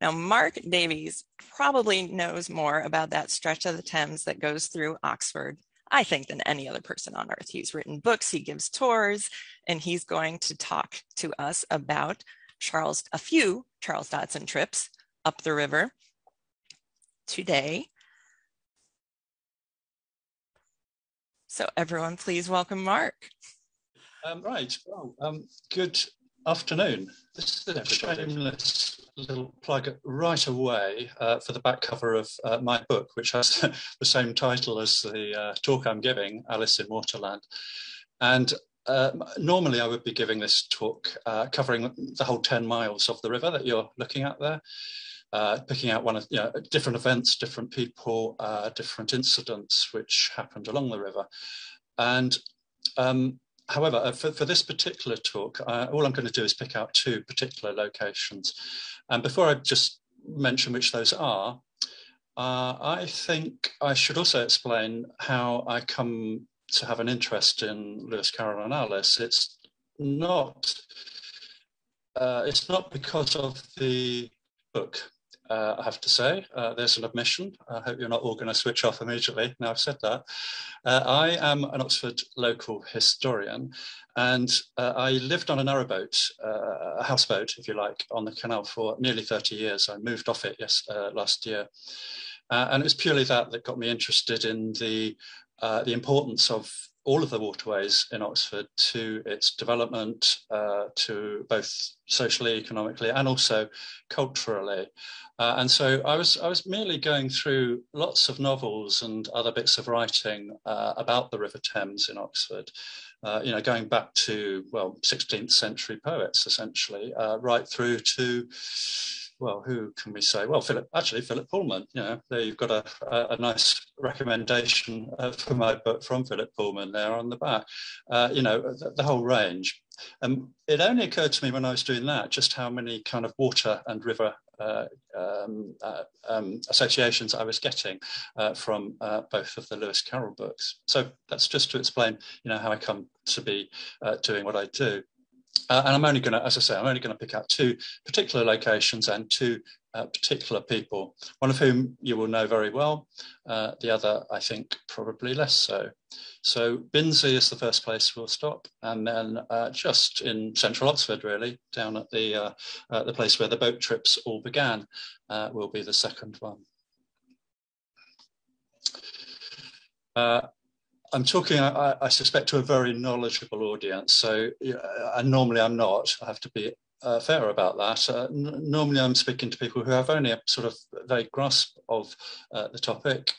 Now, Mark Davies probably knows more about that stretch of the Thames that goes through Oxford, I think, than any other person on earth. He's written books, he gives tours, and he's going to talk to us about a few Charles Dodson trips up the river today. So everyone, please welcome Mark. Right. Well, good afternoon. This is a shameless little plug right away for the back cover of my book, which has the same title as the talk I'm giving, Alice in Waterland. And normally I would be giving this talk covering the whole 10 miles of the river that you're looking at there, picking out one of different events, different people, different incidents which happened along the river. And however, for this particular talk, all I'm going to do is pick out two particular locations. And before I just mention which those are, I think I should also explain how I come to have an interest in Lewis Carroll and Alice. It's not because of the book. I have to say, there's an admission. I hope you're not all going to switch off immediately now I've said that. I am an Oxford local historian, and I lived on a narrowboat, a houseboat, if you like, on the canal for nearly 30 years. I moved off it last year. And it was purely that got me interested in the importance of all of the waterways in Oxford to its development, to both socially, economically, and also culturally. And so I was merely going through lots of novels and other bits of writing about the River Thames in Oxford, going back to, 16th century poets, essentially, right through to, who can we say? Well, Philip Pullman. There you've got a nice recommendation for my book from Philip Pullman there on the back. The whole range. It only occurred to me when I was doing that just how many kind of water and river associations I was getting from both of the Lewis Carroll books. So that's just to explain, how I come to be doing what I do. And I'm only going to pick out two particular locations and two particular people, one of whom you will know very well, the other, I think, probably less so. So Binsey is the first place we'll stop, and then just in central Oxford, really, down at the place where the boat trips all began, will be the second one. I'm talking, I suspect, to a very knowledgeable audience. So, and normally I'm not. I have to be fair about that. Normally I'm speaking to people who have only a sort of vague grasp of the topic,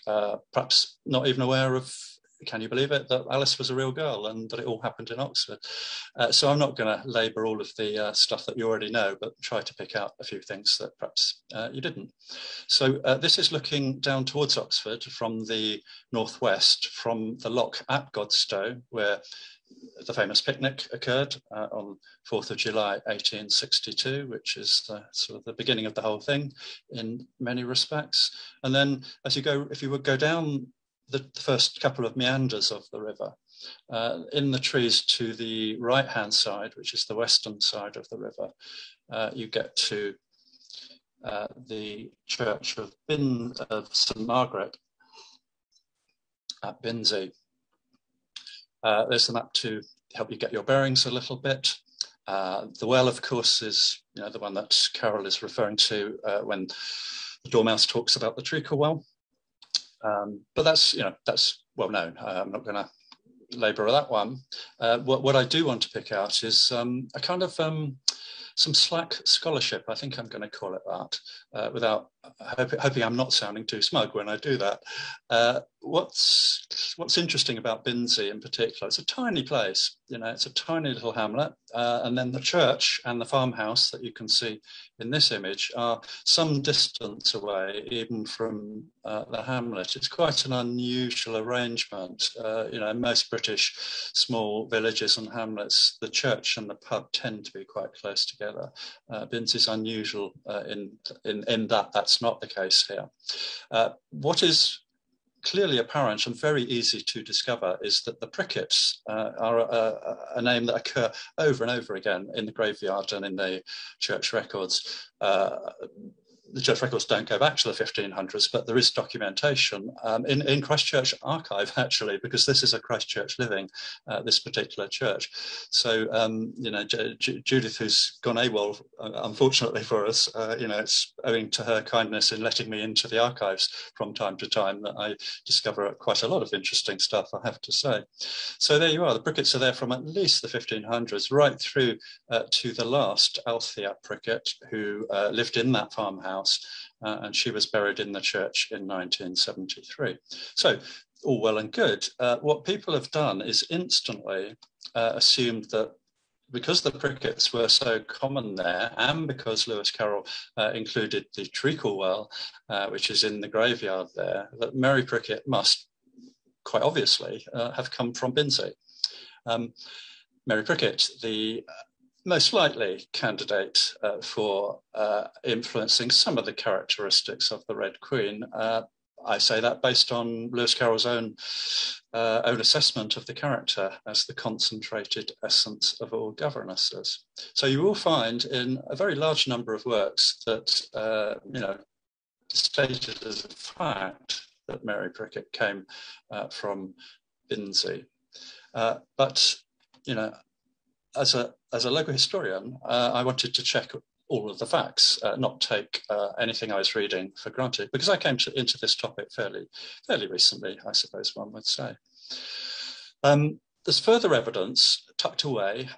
perhaps not even aware of, can you believe it, that Alice was a real girl and that it all happened in Oxford. So I'm not going to labour all of the stuff that you already know, but try to pick out a few things that perhaps you didn't. So this is looking down towards Oxford from the northwest, from the lock at Godstow, where the famous picnic occurred on 4th of July 1862, which is sort of the beginning of the whole thing in many respects. And then as you go, if you would go down the first couple of meanders of the river, in the trees to the right-hand side, which is the western side of the river, you get to the church of St Margaret at Binsey. There's the map to help you get your bearings a little bit. The well, of course, is the one that Carroll is referring to when the Dormouse talks about the treacle well. But that's well known. I'm not going to labour that one. What I do want to pick out is a kind of some slack scholarship, I think I'm going to call it that, without hoping I'm not sounding too smug when I do that. What's interesting about Binsey in particular, it's a tiny place, it's a tiny little hamlet, and then the church and the farmhouse that you can see in this image are some distance away even from the hamlet. It's quite an unusual arrangement. In most British small villages and hamlets, the church and the pub tend to be quite close together. Binsey's unusual in that that's not the case here. What is clearly apparent and very easy to discover is that the Prickets are a name that occur over and over again in the graveyard and in the church records. the church records don't go back to the 1500s, but there is documentation in Christchurch Archive, actually, because this is a Christchurch living, this particular church. So, Judith, who's gone AWOL, unfortunately for us, it's owing to her kindness in letting me into the archives from time to time that I discover quite a lot of interesting stuff, I have to say. So there you are. The Pricketts are there from at least the 1500s right through to the last Althea Prickett, who lived in that farmhouse, and she was buried in the church in 1973. So all well and good. What people have done is instantly assumed that because the Pricketts were so common there, and because Lewis Carroll included the treacle well, which is in the graveyard there, that Mary Prickett must, quite obviously, have come from Binzi. Mary Prickett, the most likely candidate for influencing some of the characteristics of the Red Queen. I say that based on Lewis Carroll's own assessment of the character as the concentrated essence of all governesses. So you will find in a very large number of works that, stated as a fact that Mary Prickett came from Binzi. But, as a local historian, I wanted to check all of the facts, not take anything I was reading for granted, because I came into this topic fairly recently, I suppose one would say. There's further evidence tucked away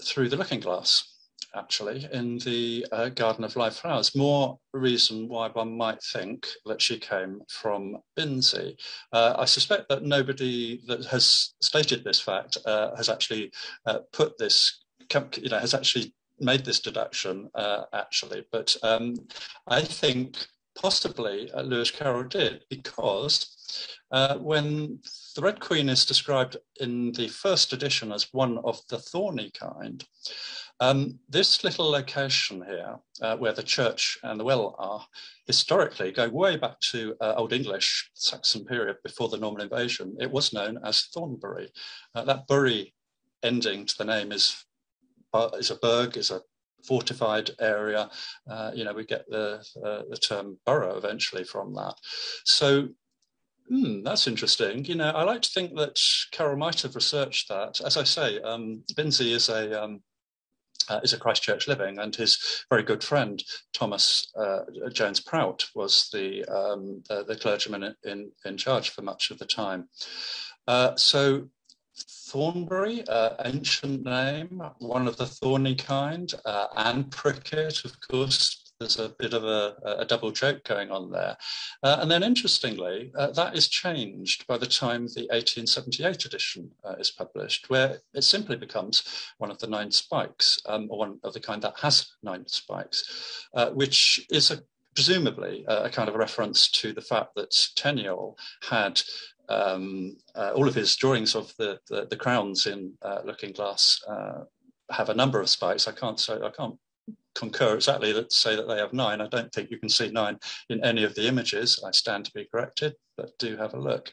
through the looking glass, actually, in the Garden of Live Flowers. More reason why one might think that she came from Binzi. I suspect that nobody that has stated this fact has actually put this, has actually made this deduction, actually. But I think possibly Lewis Carroll did, because when the Red Queen is described in the first edition as one of the thorny kind, this little location here, where the church and the well are, historically go way back to Old English, Saxon period, before the Norman invasion. It was known as Thornbury. That bury ending to the name is a burg, is a fortified area. We get the term borough eventually from that. So that's interesting. I like to think that Carroll might have researched that. As I say, Binzi is a Christchurch living, and his very good friend Thomas Jones Prout was the clergyman in charge for much of the time. So Thornbury, ancient name, one of the thorny kind, and Prickett, of course. There's a bit of a double joke going on there. And then interestingly, that is changed by the time the 1878 edition is published, where it simply becomes one of the 9 spikes, or one of the kind that has 9 spikes, which is presumably a kind of a reference to the fact that Tenniel had all of his drawings of the crowns in Looking Glass have a number of spikes. I can't concur exactly to say that they have 9. I don't think you can see 9 in any of the images. I stand to be corrected, but do have a look.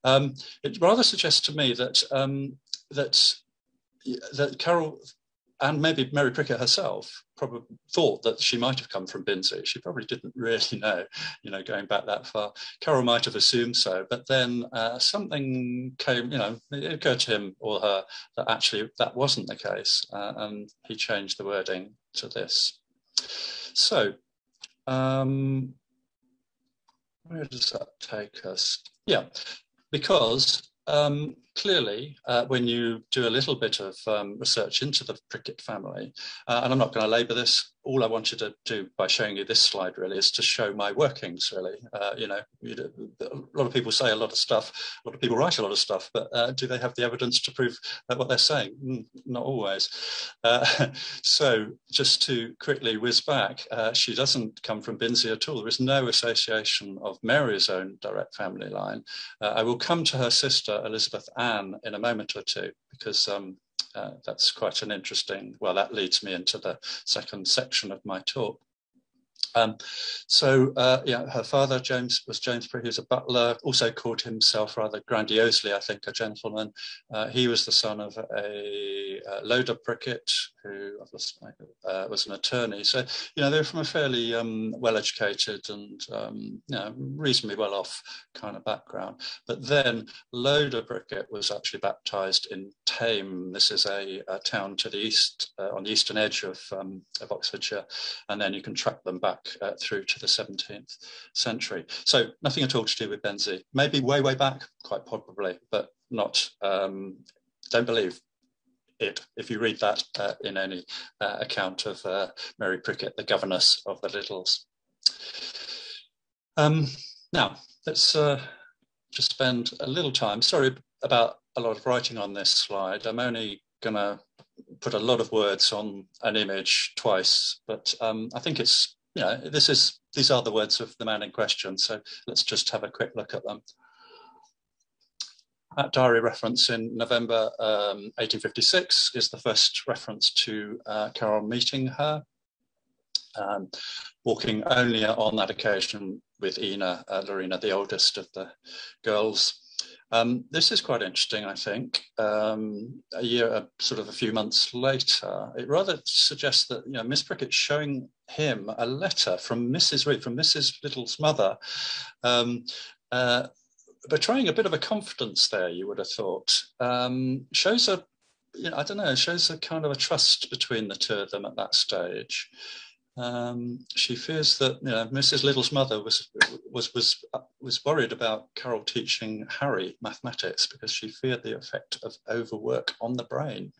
It rather suggests to me that that Carroll and maybe Mary Prickett herself probably thought that she might have come from Binzi. She probably didn't really know, going back that far. Carroll might have assumed so, but then something came, it occurred to him or her that actually that wasn't the case, and he changed the wording to this. So, where does that take us? Yeah, because clearly, when you do a little bit of research into the Prickett family, and I'm not going to labour this, all I wanted to do by showing you this slide really is to show my workings, really. A lot of people say a lot of stuff, a lot of people write a lot of stuff, but do they have the evidence to prove what they're saying? Not always. So just to quickly whiz back, she doesn't come from Binzi at all. There is no association of Mary's own direct family line. I will come to her sister, Elizabeth Ann, in a moment or two, because that's quite an interesting, well, that leads me into the second section of my talk. Yeah, her father, James, was James Prick. He was a butler, also called himself rather grandiosely, I think, a gentleman. He was the son of a loader Prickett, who was an attorney. So, they're from a fairly well-educated and reasonably well-off kind of background. But then loader Prickett was actually baptised in Tame. This is a town to the east, on the eastern edge of Oxfordshire, and then you can track them back through to the 17th century. So nothing at all to do with Benzie. Maybe way, way back, quite probably, but not, don't believe it if you read that in any account of Mary Prickett, the governess of the Littles. Now, let's just spend a little time. Sorry about a lot of writing on this slide. I'm only going to put a lot of words on an image twice, but I think it's, these are the words of the man in question, so let's just have a quick look at them. That diary reference in November 1856 is the first reference to Carroll meeting her, walking only on that occasion with Ina, Lorena, the oldest of the girls. This is quite interesting, I think. Sort of a few months later, it rather suggests that Miss Prickett's showing him a letter from Mrs. Reed, from Mrs. Little's mother, betraying a bit of a confidence there. You would have thought shows a, I don't know, shows a kind of a trust between the two of them at that stage. She fears that Mrs. Little's mother was worried about Carroll teaching Harry mathematics because she feared the effect of overwork on the brain.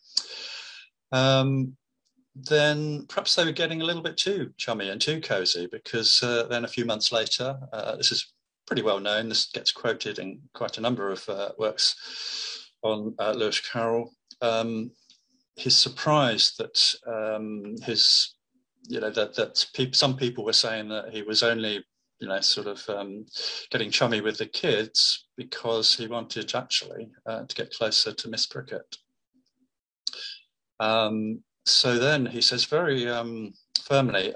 Then perhaps they were getting a little bit too chummy and too cozy, because then a few months later, this is pretty well known, this gets quoted in quite a number of works on Lewis Carroll. He's surprised that some people were saying that he was only, getting chummy with the kids because he wanted actually to get closer to Miss Prickett. So then he says very firmly,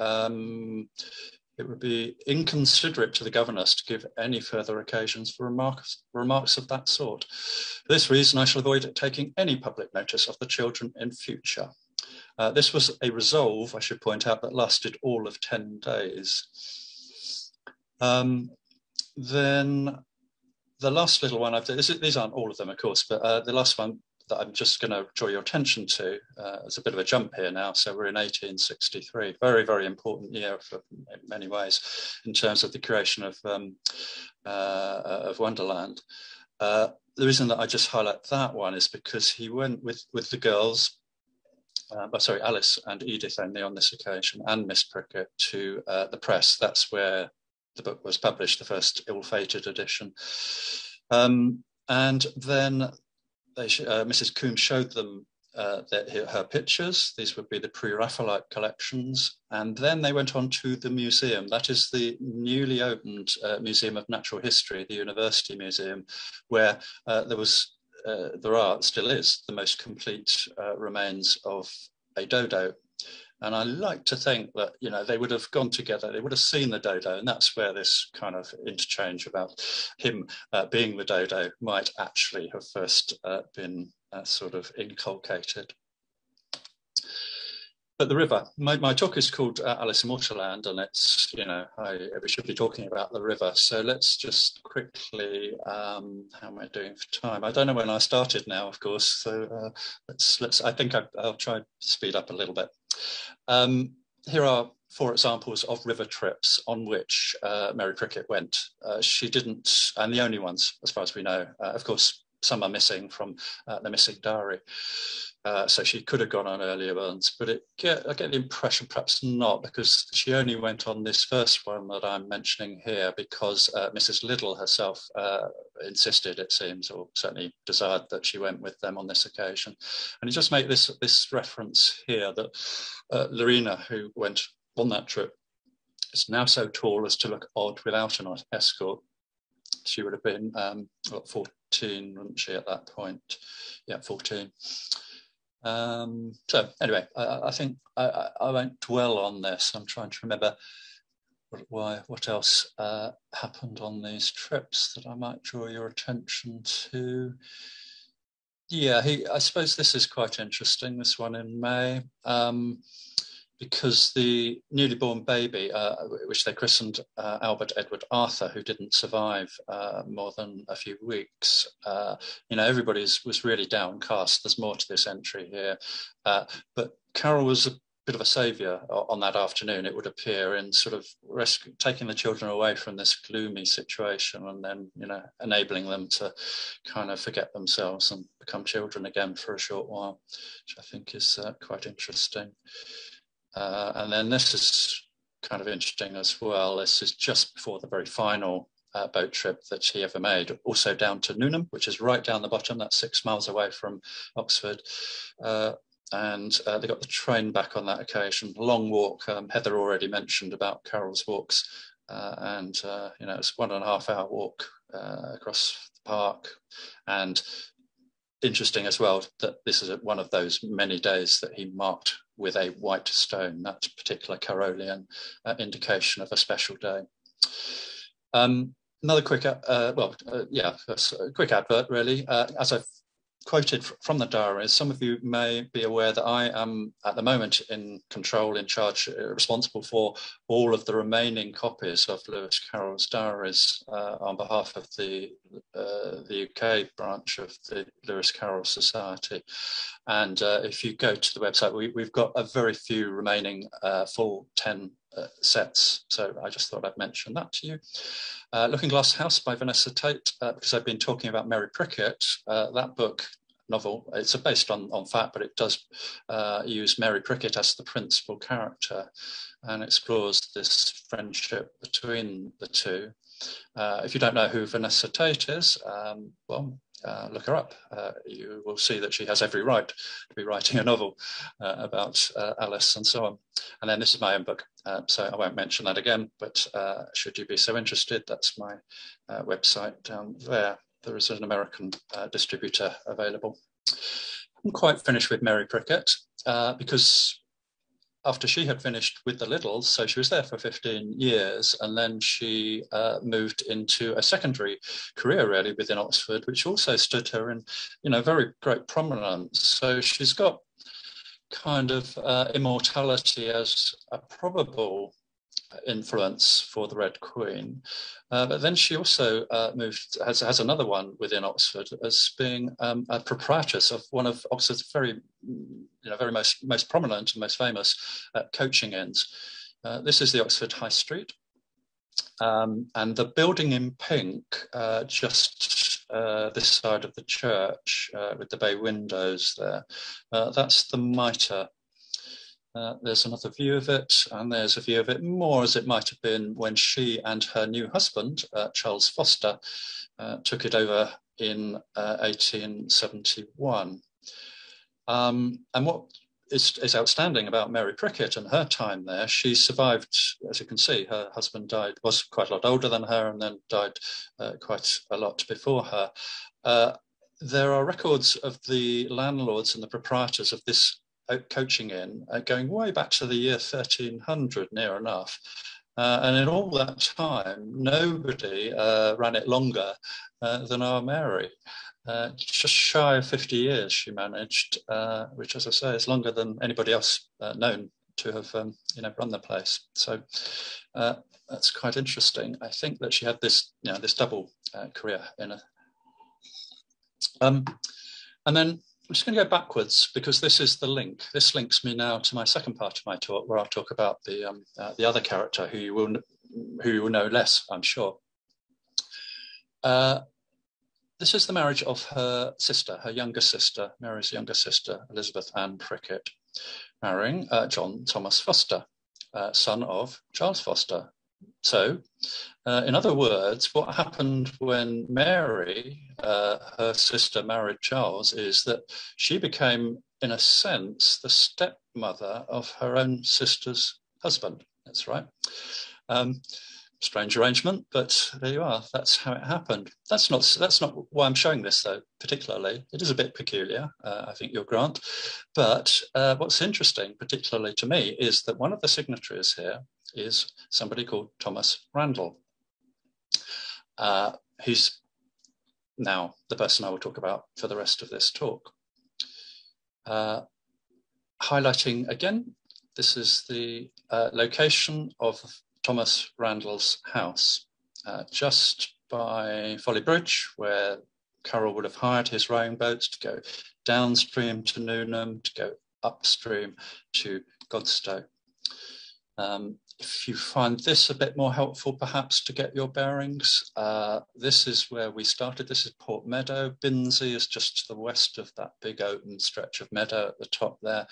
it would be inconsiderate to the governess to give any further occasions for remarks of that sort. For this reason, I shall avoid taking any public notice of the children in future. This was a resolve, I should point out, that lasted all of 10 days. Then the last little one, these aren't all of them, of course, but the last one that I'm just going to draw your attention to, there's a bit of a jump here now, so we're in 1863, very, very important year in many ways in terms of the creation of Wonderland. The reason that I just highlight that one is because he went with the girls, Alice and Edith only on this occasion, and Miss Prickett to the press. That's where the book was published, the first ill-fated edition. And then Mrs. Coombs showed them her pictures. These would be the pre-Raphaelite collections. And then they went on to the museum. That is the newly opened Museum of Natural History, the University Museum, where still is the most complete remains of a dodo. And I like to think that, they would have gone together, they would have seen the dodo, and that's where this kind of interchange about him being the dodo might actually have first been sort of inculcated. But the river, my talk is called Alice in Waterland, and it's, we should be talking about the river. So let's just quickly, how am I doing for time? I don't know when I started now, of course. So I think I'll try and speed up a little bit. Here are 4 examples of river trips on which Mary Prickett went. She didn't, and the only ones, as far as we know, of course, some are missing from the missing diary. So she could have gone on earlier ones, but I get the impression perhaps not, because she only went on this first one that I'm mentioning here because Mrs. Liddell herself insisted, it seems, or certainly desired that she went with them on this occasion. And you just make this reference here that Lorena, who went on that trip, is now so tall as to look odd without an escort. She would have been 14, wouldn't she, at that point? Yeah, 14. So anyway, I think I won't dwell on this. I'm trying to remember what else happened on these trips that I might draw your attention to? Yeah, I suppose this is quite interesting, this one in May, because the newly born baby, which they christened Albert Edward Arthur, who didn't survive more than a few weeks, everybody was really downcast. There's more to this entry here. But Carroll was a bit of a saviour on that afternoon, it would appear, in sort of taking the children away from this gloomy situation and then, enabling them to kind of forget themselves and become children again for a short while, which I think is quite interesting. And then this is kind of interesting as well. This is just before the very final boat trip that he ever made, also down to Newnham, which is right down the bottom. That's 6 miles away from Oxford. And they got the train back on that occasion. Long walk. Heather already mentioned about Carroll's walks. It's 1.5 hour walk across the park. And interesting as well that this is one of those many days that he marked with a white stone, that particular Carrollian indication of a special day. Another quick, a quick advert really. As I've quoted from the diaries, some of you may be aware that I am at the moment in control, in charge, responsible for all of the remaining copies of Lewis Carroll's diaries on behalf of the UK branch of the Lewis Carroll Society. And if you go to the website, we've got a very few remaining full 10 sets. So I just thought I'd mention that to you. Looking Glass House by Vanessa Tate, because I've been talking about Mary Prickett, that book, novel, it's based on fact, but it does use Mary Prickett as the principal character and explores this friendship between the two. If you don't know who Vanessa Tate is, look her up. You will see that she has every right to be writing a novel about Alice and so on. And then this is my own book, so I won't mention that again, but should you be so interested, that's my website down there. There is an American distributor available. I'm quite finished with Mary Prickett because after she had finished with the Littles, so she was there for 15 years, and then she moved into a secondary career really within Oxford, which also stood her in, very great prominence. So she's got kind of immortality as a probable influence for the Red Queen, but then she also has another one within Oxford as being a proprietress of one of Oxford's very most prominent and most famous coaching inns. This is the Oxford High Street, and the building in pink, just this side of the church with the bay windows there, that's the Mitre. There's another view of it, and there's a view of it more as it might have been when she and her new husband, Charles Foster, took it over in 1871. And what is outstanding about Mary Prickett and her time there, she survived, as you can see, her husband was quite a lot older than her and then died quite a lot before her. There are records of the landlords and the proprietors of this coaching inn going way back to the year 1300, near enough. And in all that time, nobody ran it longer than our Mary. Just shy of 50 years she managed, which, as I say, is longer than anybody else known to have run the place. So that's quite interesting. I think that she had this this double career in a and then I'm just going to go backwards because this is the link. This links me now to my second part of my talk, where I'll talk about the other character who you will know less, I'm sure. This is the marriage of her sister, her younger sister, Mary's younger sister, Elizabeth Ann Prickett, marrying John Thomas Foster, son of Charles Foster. So, in other words, what happened when Mary, her sister, married Charles is that she became, in a sense, the stepmother of her own sister's husband. That's right. strange arrangement, but there you are. That's how it happened. That's not why I'm showing this, though, particularly. It is a bit peculiar, I think you'll grant. But what's interesting, particularly to me, is that one of the signatories here is somebody called Thomas Randall. He's now the person I will talk about for the rest of this talk. Highlighting again, this is the location of Thomas Randall's house, just by Folly Bridge, where Carroll would have hired his rowing boats to go downstream to Newnham, to go upstream to Godstow. If you find this a bit more helpful, perhaps, to get your bearings, this is where we started. This is Port Meadow. Binsey is just to the west of that big open stretch of meadow at the top there.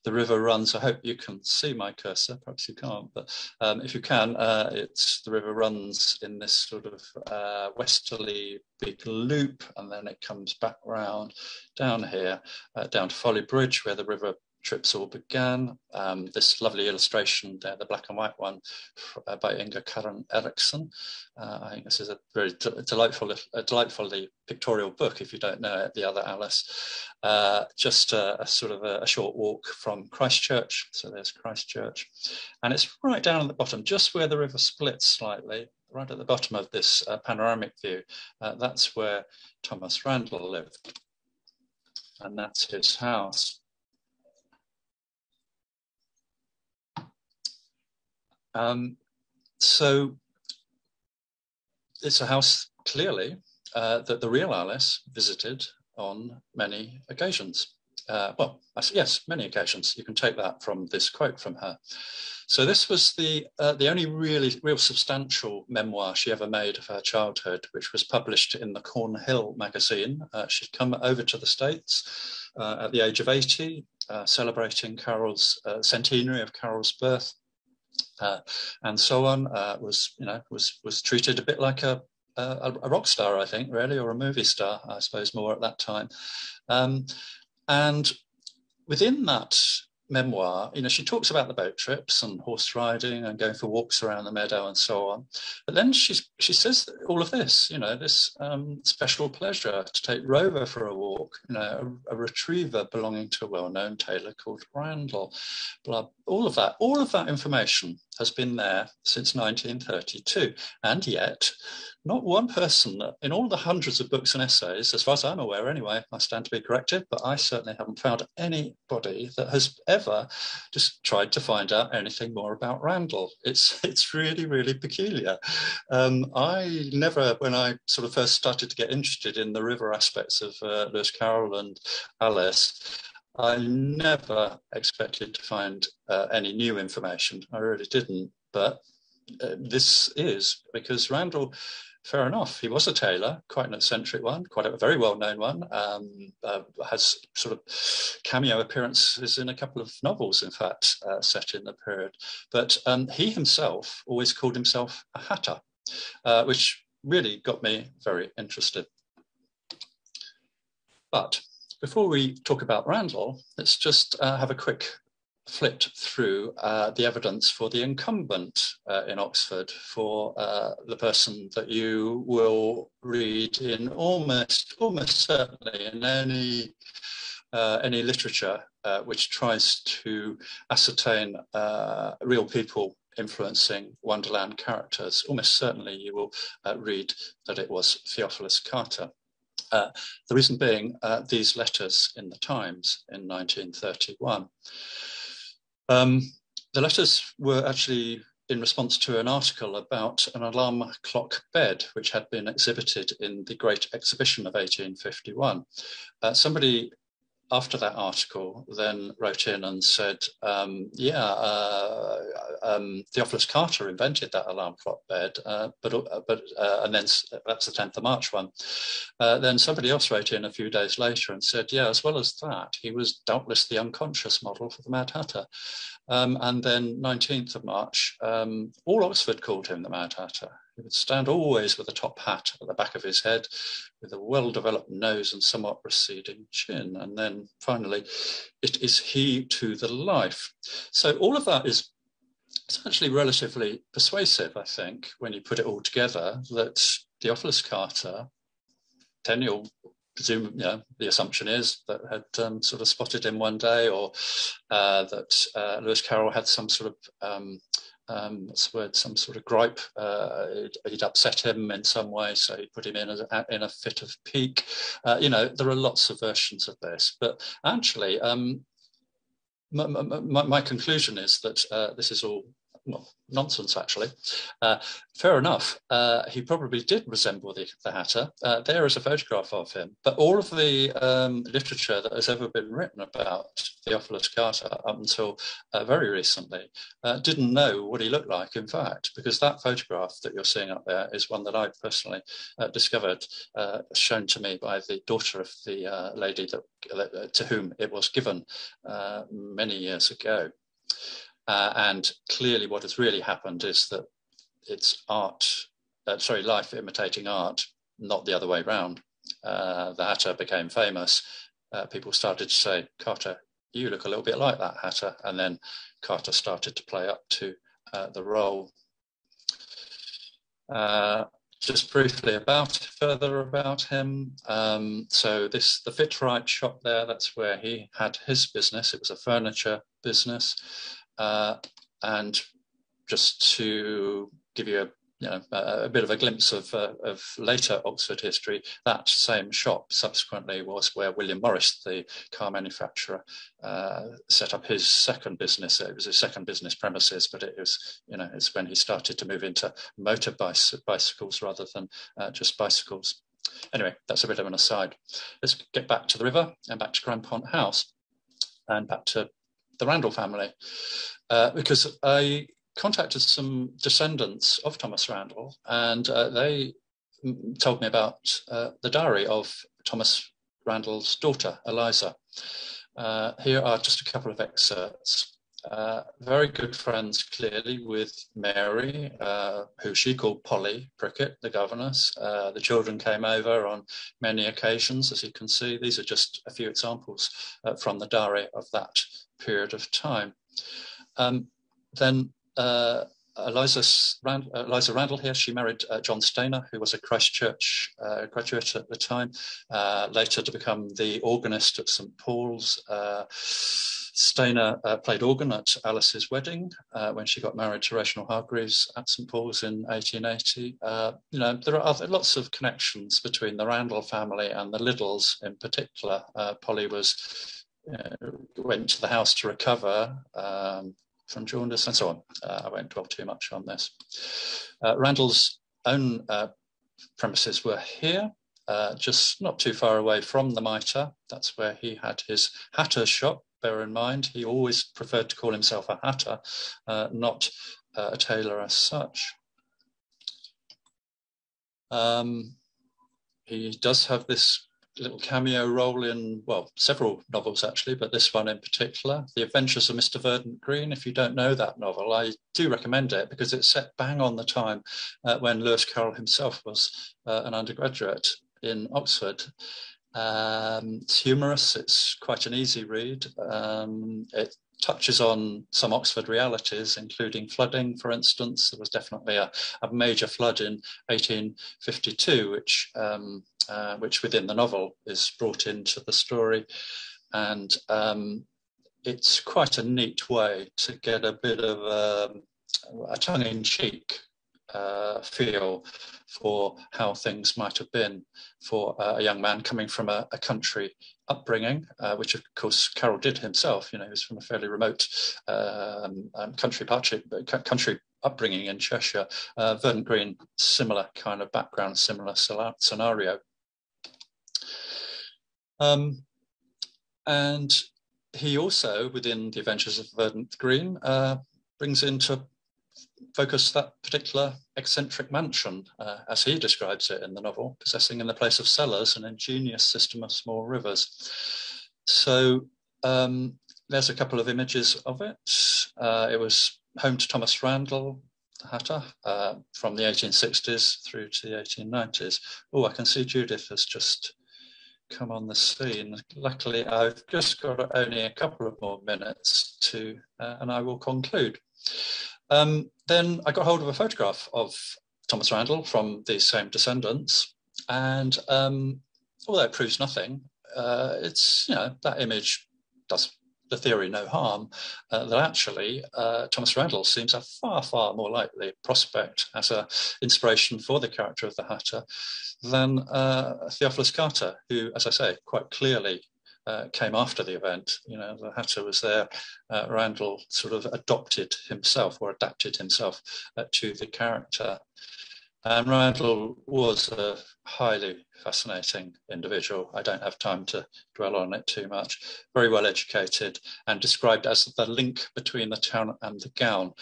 The river runs, I hope you can see my cursor, perhaps you can't, but if you can, the river runs in this sort of westerly big loop, and then it comes back round down here, down to Folly Bridge, where the river trips all began. This lovely illustration there, the black and white one by Inga Karen Eriksson. I think this is a very delightfully pictorial book, if you don't know it, The Other Alice. Just a sort of a short walk from Christchurch. So there's Christchurch. And it's right down at the bottom, just where the river splits slightly, right at the bottom of this panoramic view. That's where Thomas Randall lived. And that's his house. So it's a house, clearly, that the real Alice visited on many occasions. Well, yes, many occasions. You can take that from this quote from her. So this was the only real substantial memoir she ever made of her childhood, which was published in the Cornhill magazine. She'd come over to the States at the age of 80, celebrating Carroll's centenary of Carroll's birth. And so on, was treated a bit like a rock star, I think, really, or a movie star, I suppose, more at that time. And within that memoir, she talks about the boat trips and horse riding and going for walks around the meadow and so on. But then she says all of this, this special pleasure to take Rover for a walk, a retriever belonging to a well-known tailor called Randall. All of that information has been there since 1932, and yet not one person in all the hundreds of books and essays, as far as I'm aware anyway, I stand to be corrected, but I certainly haven't found anybody that has ever just tried to find out anything more about Randall. It's really, really peculiar. I never, when I sort of first started to get interested in the river aspects of Lewis Carroll and Alice, I never expected to find any new information. I really didn't, but this is because Randall, fair enough, he was a tailor, quite an eccentric one, quite a very well-known one, has sort of cameo appearances in a couple of novels, in fact, set in the period. But he himself always called himself a hatter, which really got me very interested. But before we talk about Randall, let's just have a quick flit through the evidence for the incumbent in Oxford, for the person that you will read in almost certainly in any literature which tries to ascertain real people influencing Wonderland characters. Almost certainly you will read that it was Theophilus Carter. The reason being these letters in the Times in 1931. The letters were actually in response to an article about an alarm clock bed which had been exhibited in the Great Exhibition of 1851. Somebody after that article then wrote in and said, Theophilus Carter invented that alarm clock bed, and then that's the 10th of March one. Then somebody else wrote in a few days later and said, yeah, as well as that, he was doubtless the unconscious model for the Mad Hatter. And then 19th of March, all Oxford called him the Mad Hatter. He would stand always with a top hat at the back of his head, with a well-developed nose and somewhat receding chin. And then finally, it is he to the life. So all of that is it's actually relatively persuasive, I think, when you put it all together, that Theophilus Carter, Tenniel, presume, the assumption is that had sort of spotted him one day, or that Lewis Carroll had some sort of what's the word? Some sort of gripe. He'd upset him in some way, so he put him in a fit of pique. There are lots of versions of this, but actually, my conclusion is that this is all nonsense, actually. Fair enough. He probably did resemble the Hatter. There is a photograph of him, but all of the literature that has ever been written about Theophilus Carter up until very recently didn't know what he looked like, in fact, because that photograph that you're seeing up there is one that I personally discovered, shown to me by the daughter of the lady to whom it was given many years ago. And clearly what has really happened is that it's life imitating art, not the other way around. The Hatter became famous. People started to say, Carter, you look a little bit like that Hatter. And then Carter started to play up to the role. Just briefly further about him. So the Fit Right shop there, that's where he had his business. It was a furniture business. And just to give you a bit of a glimpse of later Oxford history, that same shop subsequently was where William Morris, the car manufacturer, set up his second business. It was his second business premises, but it's when he started to move into motor bicycles rather than just bicycles. Anyway, that's a bit of an aside. Let's get back to the river and back to Grandpont House and back to the Randall family, because I contacted some descendants of Thomas Randall, and they told me about the diary of Thomas Randall's daughter, Eliza. Here are just a couple of excerpts. Very good friends, clearly, with Mary, who she called Polly Prickett, the governess. The children came over on many occasions, as you can see. These are just a few examples from the diary of that period of time. Then Eliza Randall here, she married John Stainer, who was a Christ Church graduate at the time, later to become the organist at St. Paul's. Stainer played organ at Alice's wedding when she got married to Reginald Hargreaves at St. Paul's in 1880. There are lots of connections between the Randall family and the Liddles in particular. Polly went to the house to recover from jaundice and so on. I won't dwell too much on this. Randall's own premises were here, just not too far away from the Mitre. That's where he had his hatter's shop. Bear in mind, he always preferred to call himself a hatter, not a tailor as such. He does have this little cameo role in, well, several novels actually, but this one in particular, The Adventures of Mr. Verdant Green. If you don't know that novel, I do recommend it because it's set bang on the time when Lewis Carroll himself was an undergraduate in Oxford. It's humorous, it's quite an easy read. It touches on some Oxford realities, including flooding, for instance. There was definitely a major flood in 1852, which within the novel is brought into the story. And it's quite a neat way to get a bit of a tongue-in-cheek feel for how things might have been for a young man coming from a country upbringing, which of course Carroll did himself. He was from a fairly remote country upbringing in Cheshire. Verdant Green, similar kind of background, similar scenario. And he also, within The Adventures of Verdant Green, brings into focus that particular eccentric mansion, as he describes it in the novel, possessing in the place of cellars an ingenious system of small rivers. So there's a couple of images of it. It was home to Thomas Randall, the hatter, from the 1860s through to the 1890s. Oh, I can see Judith has just come on the scene. Luckily, I've just got only a couple of more minutes and I will conclude. Then I got hold of a photograph of Thomas Randall from these same descendants, and although it proves nothing, it's, that image does the theory no harm, that actually Thomas Randall seems a far, far more likely prospect as an inspiration for the character of the Hatter than Theophilus Carter, who, as I say, quite clearly came after the event. The Hatter was there. Randall sort of adopted himself or adapted himself to the character. And Randall was a highly fascinating individual. I don't have time to dwell on it too much. Very well educated and described as the link between the town and the gown.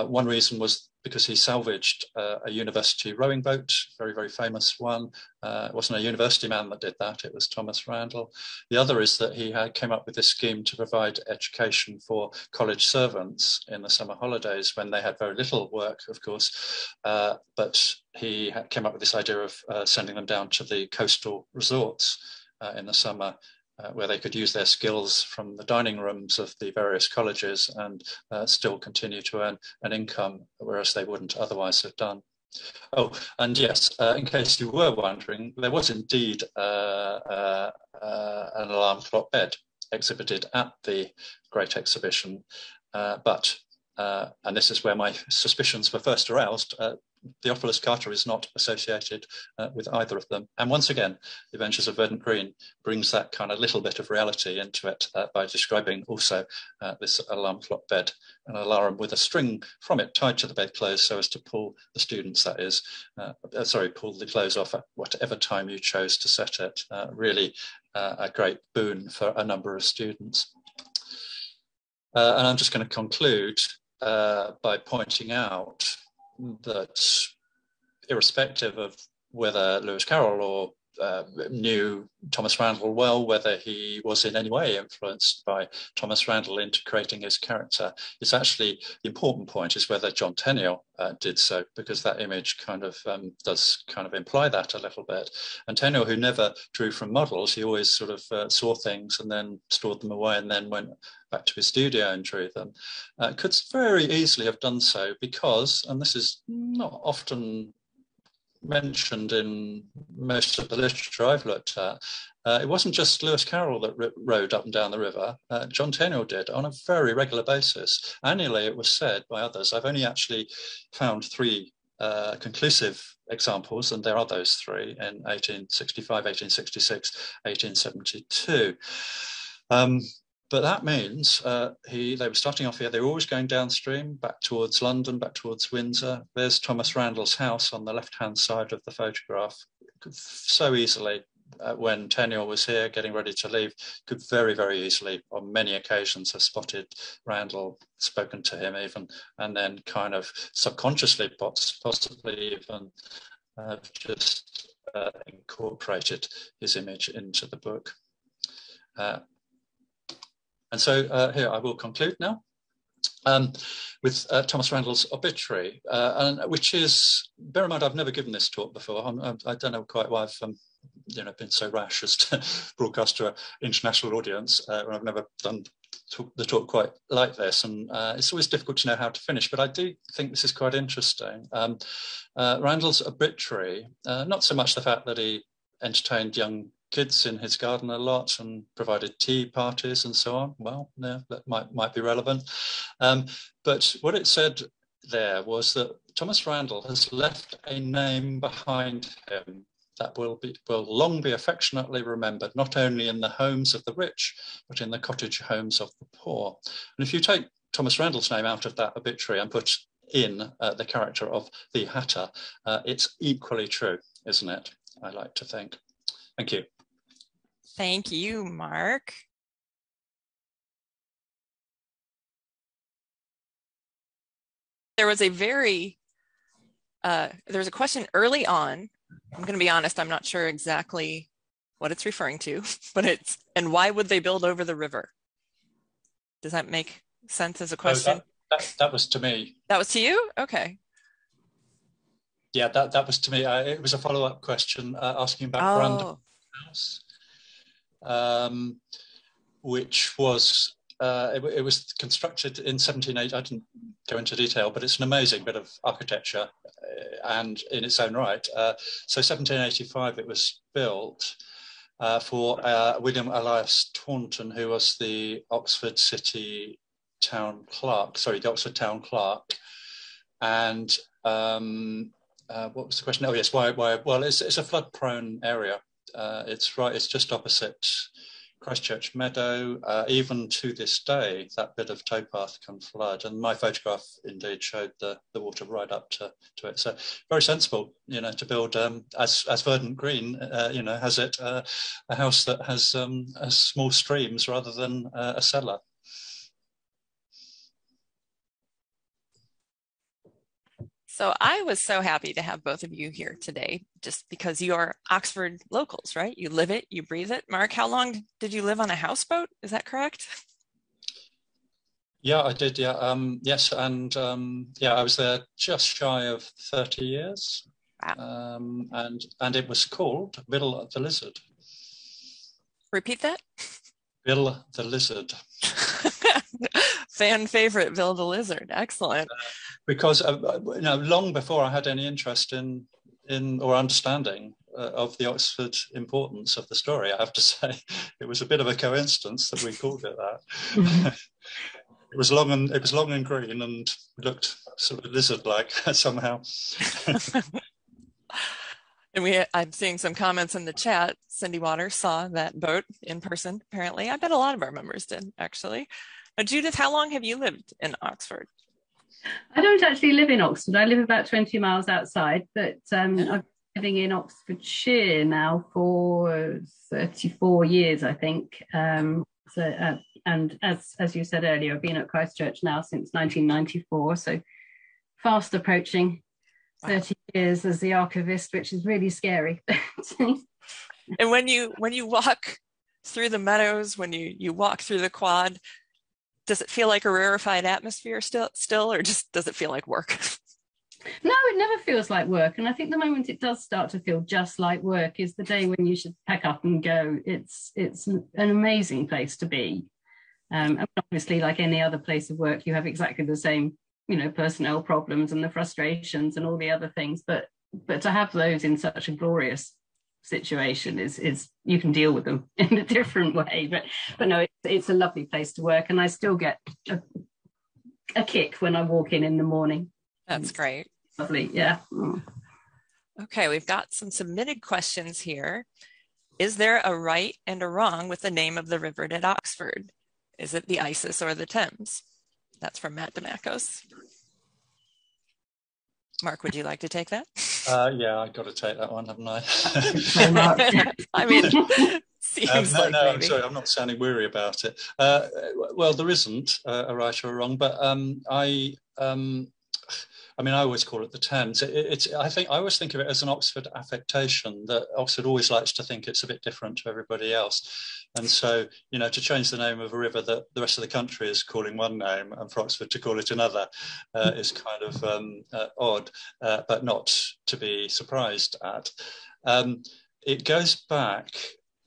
One reason was because he salvaged a university rowing boat, very, very famous one. It wasn't a university man that did that, it was Thomas Randall. The other is that he came up with this scheme to provide education for college servants in the summer holidays when they had very little work, of course. But he came up with this idea of sending them down to the coastal resorts in the summer, where they could use their skills from the dining rooms of the various colleges and still continue to earn an income, whereas they wouldn't otherwise have done. Oh, and yes, in case you were wondering, there was indeed an alarm clock bed exhibited at the Great Exhibition, but, and this is where my suspicions were first aroused, Theophilus Carter is not associated with either of them. And once again, The Adventures of Verdant Green brings that kind of little bit of reality into it by describing also this alarm clock bed, an alarm with a string from it tied to the bedclothes so as to pull the students, that is, pull the clothes off at whatever time you chose to set it. Really a great boon for a number of students. And I'm just going to conclude by pointing out that irrespective of whether Lewis Carroll or knew Thomas Randall well, whether he was in any way influenced by Thomas Randall into creating his character, it's actually the important point is whether John Tenniel did so, because that image kind of does kind of imply that a little bit. And Tenniel, who never drew from models, he always sort of saw things and then stored them away and then went back to his studio and drew them, could very easily have done so because, and this is not often mentioned in most of the literature I've looked at, it wasn't just Lewis Carroll that rowed up and down the river. John Tenniel did on a very regular basis. Annually, it was said by others. I've only actually found three conclusive examples, and there are those three in 1865, 1866, 1872. But that means they were starting off here. They were always going downstream, back towards London, back towards Windsor. There's Thomas Randall's house on the left-hand side of the photograph. Could so easily, when Tenniel was here getting ready to leave, could very, very easily, on many occasions, have spotted Randall, spoken to him even, and then kind of subconsciously, possibly even just incorporated his image into the book. And so here I will conclude now with Thomas Randall's obituary, which is, bear in mind, I've never given this talk before. I don't know quite why I've been so rash as to broadcast to an international audience when I've never done the talk quite like this. And it's always difficult to know how to finish, but I do think this is quite interesting. Randall's obituary, not so much the fact that he entertained young kids in his garden a lot and provided tea parties and so on. Well, no, that might be relevant. But what it said there was that Thomas Randall has left a name behind him that will long be affectionately remembered, not only in the homes of the rich, but in the cottage homes of the poor. And if you take Thomas Randall's name out of that obituary and put in the character of the Hatter, it's equally true, isn't it? I like to think. Thank you. Thank you, Mark. There was a question early on. I'm going to be honest, I'm not sure exactly what it's referring to, but and why would they build over the river? Does that make sense as a question? That was to me. That was to you? Okay. Yeah, that was to me. It was a follow-up question asking about Brandon's house. Which was it was constructed in 1780. I didn't go into detail, but it's an amazing bit of architecture, and in its own right. So 1785 it was built for William Elias Taunton, who was the Oxford City Town Clerk. Sorry, the Oxford Town Clerk. And what was the question? Oh yes, why? Well, it's a flood-prone area. It's just opposite Christchurch Meadow. Even to this day, that bit of towpath can flood, and my photograph indeed showed the water right up to it. So very sensible, to build as verdant green, has it a house that has small streams rather than a cellar. So I was so happy to have both of you here today, just because you're Oxford locals, right? You live it, you breathe it. Mark, how long did you live on a houseboat? Is that correct? Yeah, I did. Yeah, yes, and I was there just shy of 30 years. Wow. And it was called Bill the Lizard. Repeat that. Bill the Lizard. Fan favorite, Bill the Lizard. Excellent. Because long before I had any interest in or understanding of the Oxford importance of the story, I have to say it was a bit of a coincidence that we called it that. It was long and green and looked sort of lizard-like somehow. And I'm seeing some comments in the chat. Cindy Waters saw that boat in person, apparently. I bet a lot of our members did, actually. Judith, how long have you lived in Oxford? I don't actually live in Oxford. I live about 20 miles outside, but I've been living in Oxfordshire now for 34 years, I think. And as you said earlier, I've been at Christchurch now since 1994, so fast approaching 30 years as the archivist, which is really scary. And when you walk through the meadows, when you walk through the quad, does it feel like a rarefied atmosphere still, or just does it feel like work? No, it never feels like work. And I think the moment it does start to feel just like work is the day when you should pack up and go. It's an amazing place to be. And obviously, like any other place of work, you have exactly the same, personnel problems and the frustrations and all the other things. But to have those in such a glorious situation is you can deal with them in a different way. But no, it's a lovely place to work, and I still get a kick when I walk in the morning. That's great. Lovely, yeah. Okay, we've got some submitted questions here. Is there a right and a wrong with the name of the river at Oxford? Is it the Isis or the Thames? That's from Matt Demacos. Mark, would you like to take that? Yeah, I've got to take that one, haven't I? I mean, seems like no, maybe. I'm sorry, I'm not sounding weary about it. Well, there isn't a right or a wrong, but I always call it the Thames. I always think of it as an Oxford affectation, that Oxford always likes to think it's a bit different to everybody else. And so, to change the name of a river that the rest of the country is calling one name and for Oxford to call it another is kind of odd, but not to be surprised at. It goes back.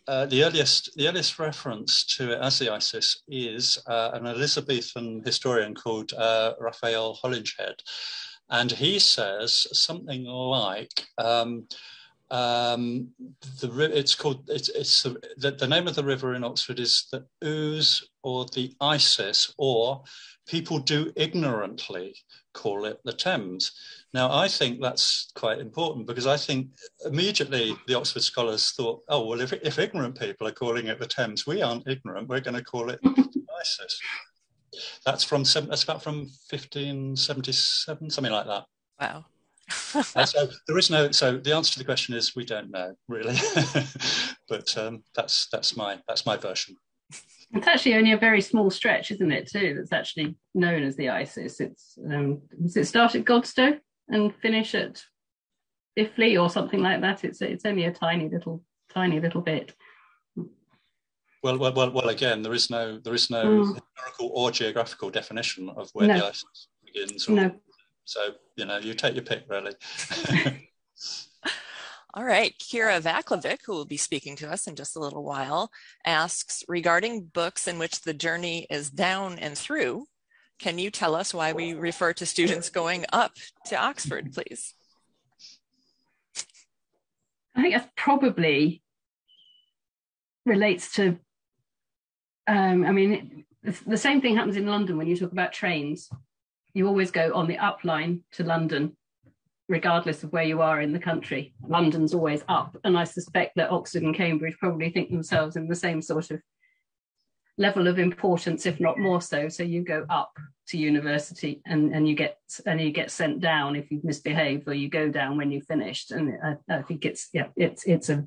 The earliest reference to it as the Isis is an Elizabethan historian called Raphael Holinshed. And he says something like the name of the river in Oxford is the Ouse or the Isis, or people do ignorantly call it the Thames. Now, I think that's quite important, because I think immediately the Oxford scholars thought, oh, well, if ignorant people are calling it the Thames, we aren't ignorant, we're going to call it the Isis. That's about from 1577, something like that. Wow. So the answer to the question is we don't know, really. But that's my version. It's actually only a very small stretch, isn't it, too, that's actually known as the Isis. Does it start at Godstow and finish at Iffley or something like that? It's only a tiny little bit. Well. Again, there is no historical or geographical definition of where the Isis begins. So you take your pick, really. All right, Kira Vaklovic, who will be speaking to us in just a little while, asks, regarding books in which the journey is down and through, can you tell us why we refer to students going up to Oxford, please? I think that's probably relates to, the same thing happens in London when you talk about trains. You always go on the up line to London, regardless of where you are in the country. London's always up. And I suspect that Oxford and Cambridge probably think themselves in the same sort of level of importance, if not more so. So you go up to university and you get sent down if you've misbehaved, or you go down when you've finished. And I think it's a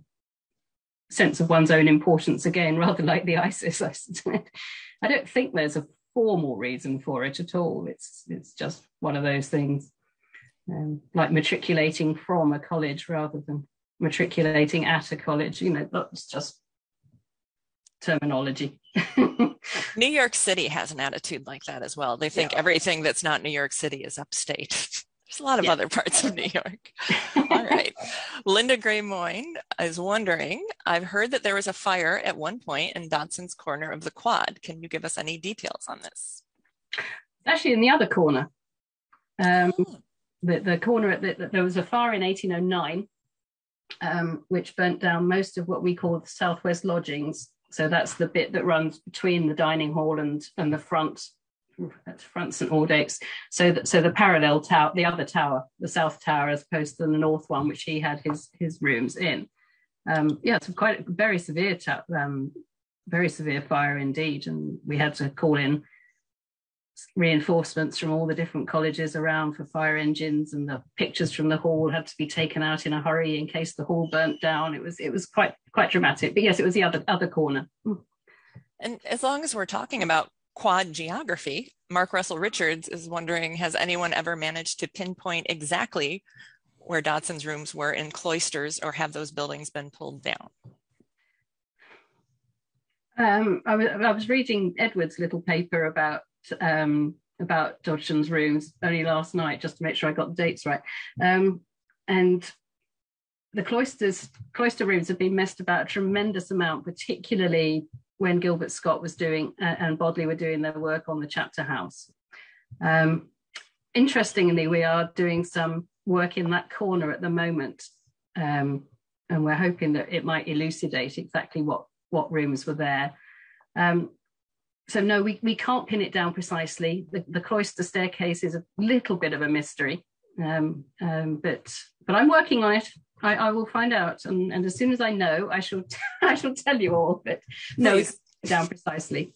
sense of one's own importance again, rather like the ISIS. I don't think there's a formal reason for it at all. It's just one of those things, like matriculating from a college rather than matriculating at a college. That's just terminology. New York City has an attitude like that as well. They think everything that's not New York City is upstate. There's a lot of other parts of New York. All right. Linda Gray Moyne is wondering, I've heard that there was a fire at one point in Dodson's corner of the quad. Can you give us any details on this? Actually, in the other corner. The corner, there was a fire in 1809, which burnt down most of what we call the Southwest Lodgings. So that's the bit that runs between the dining hall and the front St. Aldate's. So the parallel tower, the other tower, the south tower, as opposed to the north one, which he had his rooms in. It's quite a very severe fire indeed, and we had to call in reinforcements from all the different colleges around for fire engines, and the pictures from the hall had to be taken out in a hurry in case the hall burnt down. It was quite dramatic, but yes, it was the other corner. And as long as we're talking about quad geography, Mark Russell Richards is wondering, has anyone ever managed to pinpoint exactly where Dodson's rooms were in cloisters, or have those buildings been pulled down? I was reading Edward's little paper about Dodson's rooms only last night, just to make sure I got the dates right. And the cloister rooms have been messed about a tremendous amount, particularly when Gilbert Scott was doing and Bodley were doing their work on the chapter house. Interestingly, we are doing some work in that corner at the moment, and we're hoping that it might elucidate exactly what rooms were there. So no, we can't pin it down precisely. The cloister staircase is a little bit of a mystery, but I'm working on it. I will find out, and as soon as I know, I shall tell you all. But no, it's down precisely.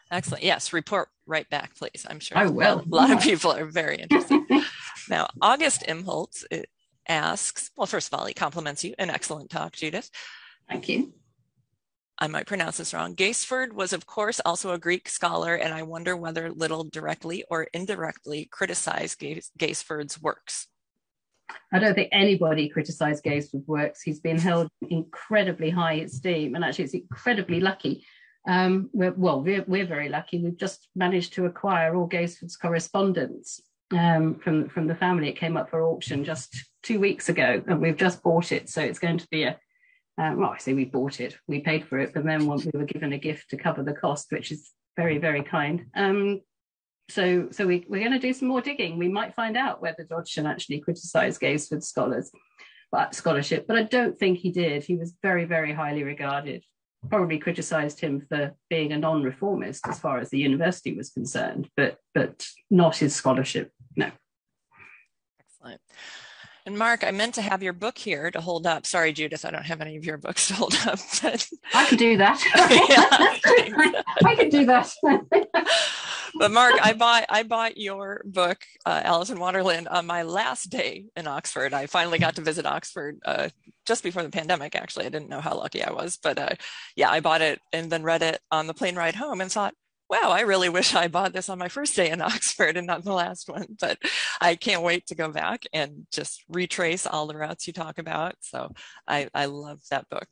Excellent. Yes, report right back, please. I'm sure I will. A lot of people are very interested. Now, August Imholtz asks, well, first of all, he compliments you. An excellent talk, Judith. Thank you. I might pronounce this wrong. Gaisford was, of course, also a Greek scholar, and I wonder whether Little directly or indirectly criticized Gaisford's works. I don't think anybody criticized Gaisford's works. He's been held in incredibly high esteem, and actually it's incredibly lucky. We're very lucky. We've just managed to acquire all Gaisford's correspondence from the family. It came up for auction just 2 weeks ago, and we've just bought it. So it's going to be I say we bought it. We paid for it, but then we were given a gift to cover the cost, which is very, very kind. So we're going to do some more digging. We might find out whether Dodgson actually criticised Gaisford's scholarship, but I don't think he did. He was very, very highly regarded. Probably criticised him for being a non-reformist as far as the university was concerned, but not his scholarship. No. Excellent. And Mark, I meant to have your book here to hold up. Sorry, Judith, I don't have any of your books to hold up. But I can do that. I can do that. But Mark, I bought your book, Alice in Waterland, on my last day in Oxford. I finally got to visit Oxford just before the pandemic, actually. I didn't know how lucky I was. But I bought it and then read it on the plane ride home and thought, wow, I really wish I bought this on my first day in Oxford and not the last one. But I can't wait to go back and just retrace all the routes you talk about. So I love that book.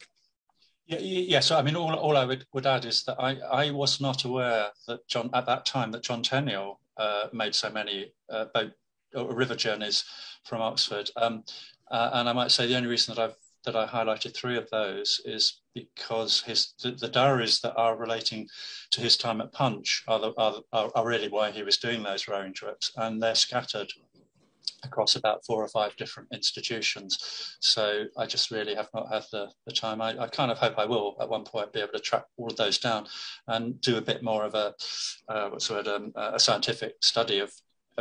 Yeah. So I mean, all I would add is that I was not aware that John Tenniel made so many boat or river journeys from Oxford. And I might say the only reason that I've that I highlighted 3 of those is because the diaries that are relating to his time at Punch are really why he was doing those rowing trips, and they're scattered across about 4 or 5 different institutions. So I just really have not had the time. I kind of hope I will at one point be able to track all of those down and do a bit more of a scientific study of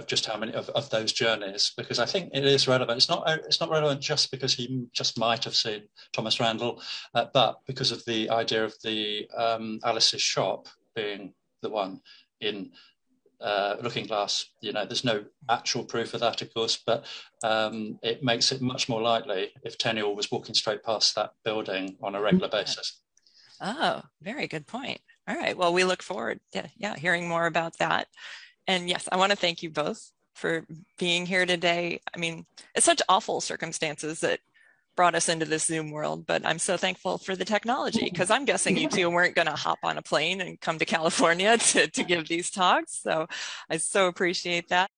just how many of those journeys, because I think it is relevant. It's not relevant just because he just might have seen Thomas Randall, but because of the idea of the Alice's shop being the one in Looking Glass. There's no actual proof of that, of course, but it makes it much more likely if Tenniel was walking straight past that building on a regular basis. Oh, very good point. All right. Well, we look forward to hearing more about that. And yes, I want to thank you both for being here today. I mean, it's such awful circumstances that brought us into this Zoom world, but I'm so thankful for the technology, because I'm guessing you two weren't going to hop on a plane and come to California to give these talks. So I so appreciate that.